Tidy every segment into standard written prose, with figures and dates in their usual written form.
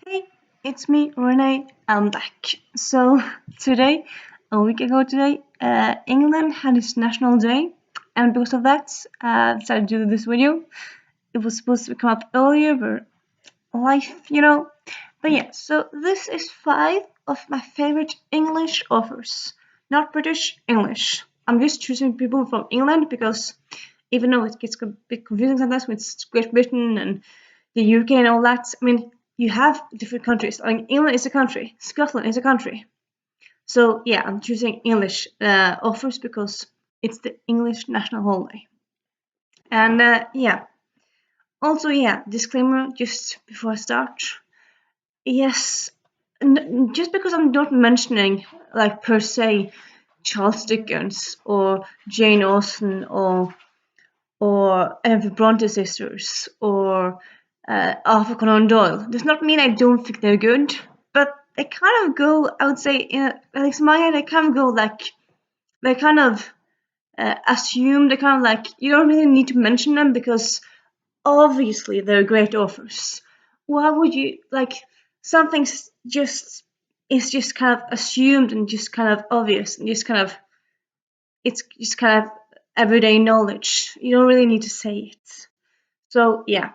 Hey, it's me, Renee. I'm back. So today, a week ago today, England had its National Day, and because of that, I decided to do this video. It was supposed to come up earlier, but life. But yeah, so this is 5 of my favorite English authors, not British English. I'm just choosing people from England because even though it gets a bit confusing sometimes with Great Britain and the UK and all that, I mean, you have different countries. Like England is a country, Scotland is a country. So yeah, I'm choosing English authors because it's the English national holiday. And yeah, also yeah, disclaimer just before I start. Yes, just because I'm not mentioning like per se Charles Dickens or Jane Austen or the Bronte sisters or Arthur Conan Doyle does not mean I don't think they're good, but they kind of go, I would say, at least in my head, they kind of go like, they kind of assume, they kind of like, you don't really need to mention them because obviously they're great authors. Why would you, like, something's just, it's just kind of assumed and just kind of obvious and just kind of, it's just kind of everyday knowledge. You don't really need to say it. So yeah,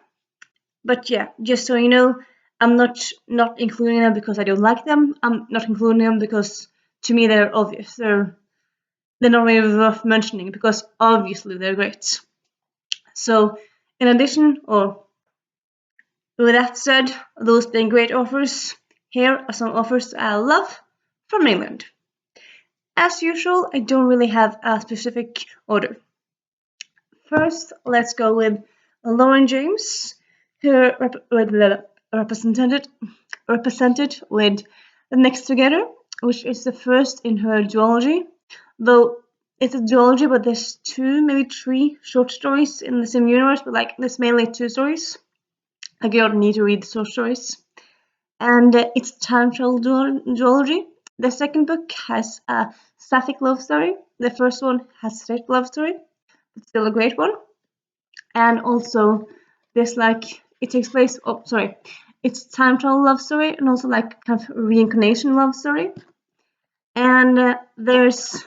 but yeah, just so you know, I'm not including them because I don't like them. I'm not including them because to me they're obvious. They're not really worth mentioning because obviously they're great. So in addition, or with that said, those being great offers, here are some offers I love from England. As usual, I don't really have a specific order. First, let's go with Lauren James, who represented with The Next Together, which is the first in her duology. Though it's a duology, but there's 2, maybe 3 short stories in the same universe, but like there's mainly 2 stories. Like you don't need to read the short stories. And it's time travel duology. The second book has a sapphic love story. The first one has a straight love story, but still a great one. And also there's like, it takes place, it's time travel love story and also like kind of reincarnation love story. And there's,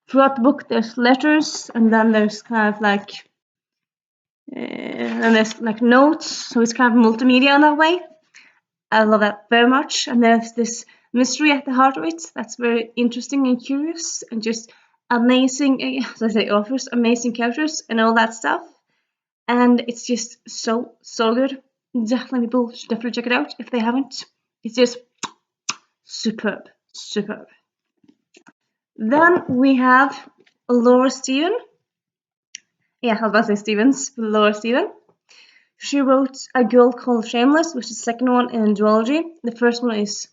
throughout the book there's letters, and then there's kind of like and there's like notes, so it's kind of multimedia in that way. I love that very much. And there's this mystery at the heart of it that's very interesting and curious and just amazing, as I say, offers amazing characters and all that stuff. And it's just so good. Definitely, people should definitely check it out if they haven't. It's just superb. Then we have Laura Stephen. Yeah, I was about to say Stevens, Laura Stephen. She wrote A Girl Called Shameless, which is the second one in duology. The first one is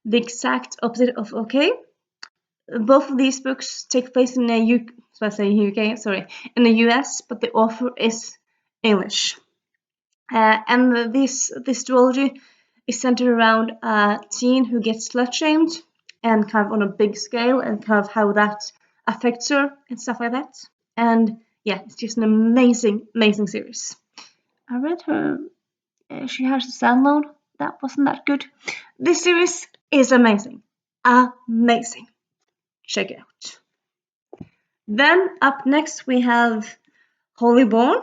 the exact opposite of OK. Both of these books take place in the in the US, but the author is English. And this duology is centered around a teen who gets slut shamed, and kind of on a big scale, and kind of how that affects her and stuff like that. And yeah, it's just an amazing series. I read her. She has a download that wasn't that good. This series is amazing. Check it out. Then up next we have Hollybourne,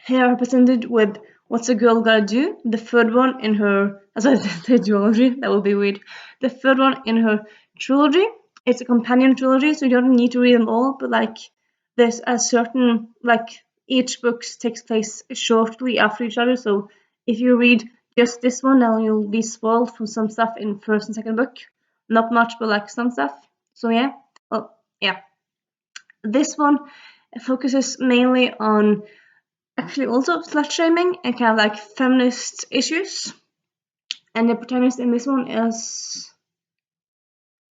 here represented with What's a Girl Gotta Do, the third one in her, as I said, duology, that would be weird. The third one in her trilogy. It's a companion trilogy, so you don't need to read them all, but like there's a certain, like each book takes place shortly after each other, so if you read just this one, then you'll be spoiled from some stuff in first and second book. Not much, but like some stuff. So yeah, well, yeah. This one focuses mainly on actually also slut shaming and kind of like feminist issues. And the protagonist in this one is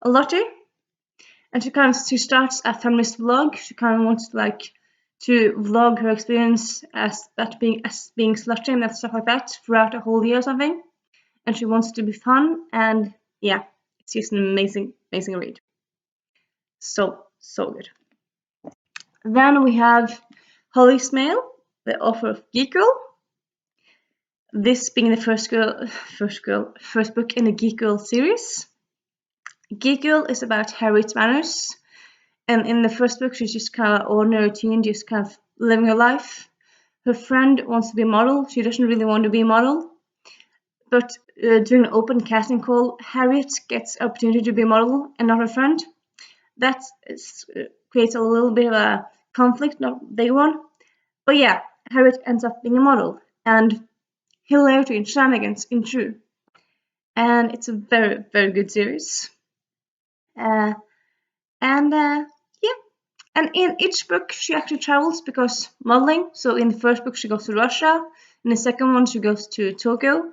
a Lottie, and she starts a feminist vlog. She kind of wants to vlog her experience as being slut shamed and stuff like that throughout a whole year or something. And she wants it to be fun, and yeah, it's just an amazing read. So good. Then we have Holly Smale, the author of Geek Girl. this being the first book in the Geek Girl series. Geek Girl is about Harriet Manners, and in the first book she's just kind of an ordinary teen, just kind of living her life. Her friend wants to be a model. She doesn't really want to be a model, but during an open casting call, Harriet gets an opportunity to be a model and not her friend. That creates a little bit of a conflict, not a big one. But yeah, Harriet ends up being a model, and hilarity and shenanigans ensue. And it's a very, very good series. Uh, and yeah, and in each book she actually travels because modeling. So in the first book she goes to Russia. In the second one she goes to Tokyo.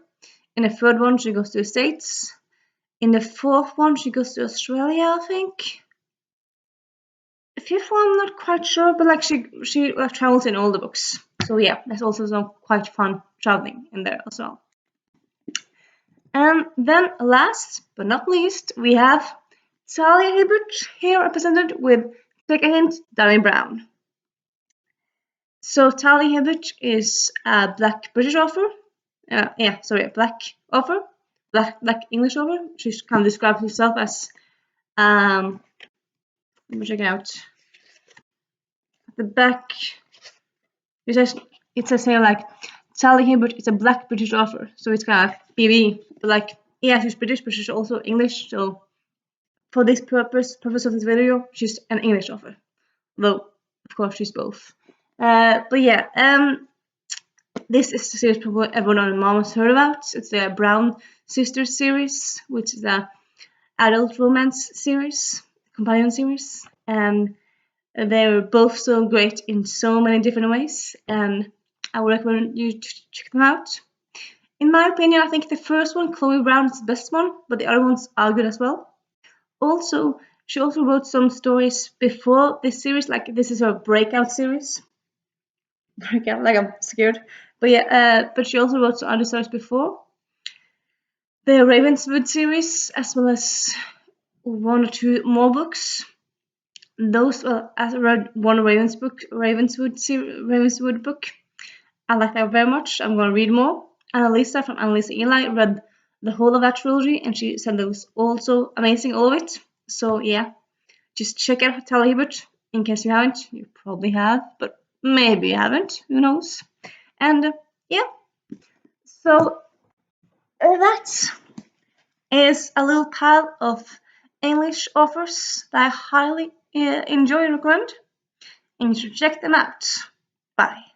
In the third one she goes to the States. In the fourth one she goes to Australia, I think. The fifth one I'm not quite sure, but like she travels in all the books. So yeah, there's also some quite fun traveling in there as well. And then last but not least, we have Talia Hibbert here represented with Take a Hint, Darren Brown. So Talia Hibbert is a black British author. Black English author. She kind of describes herself as let me check it out. At the back it says here like Talia Hibbert is a black British author. So it's kind of BB, but like yeah, she's British, but she's also English. So for this purpose of this video, she's an English author. Though of course she's both. But yeah, this is the series probably everyone on Mom has heard about. It's the Brown Sisters series, which is a adult romance series, companion series, and they're both so great in so many different ways, and I would recommend you to check them out. In my opinion, I think the first one, Chloe Brown, is the best one, but the other ones are good as well. Also, she also wrote some stories before this series, like this is her breakout series. Breakout, like I'm scared. But yeah, but she also wrote some other stories before. The Ravenswood series, as well as one or two more books. Those, I read one Ravenswood book. I like that very much. I'm gonna read more. Annalisa from Annalisa Eli read the whole of that trilogy, and she said that was also amazing, all of it. So yeah, just check out Talia Hibbert in case you haven't. You probably have, but maybe you haven't. Who knows? And yeah, so that is a little pile of English authors that I highly enjoy and recommend, and you should check them out. Bye.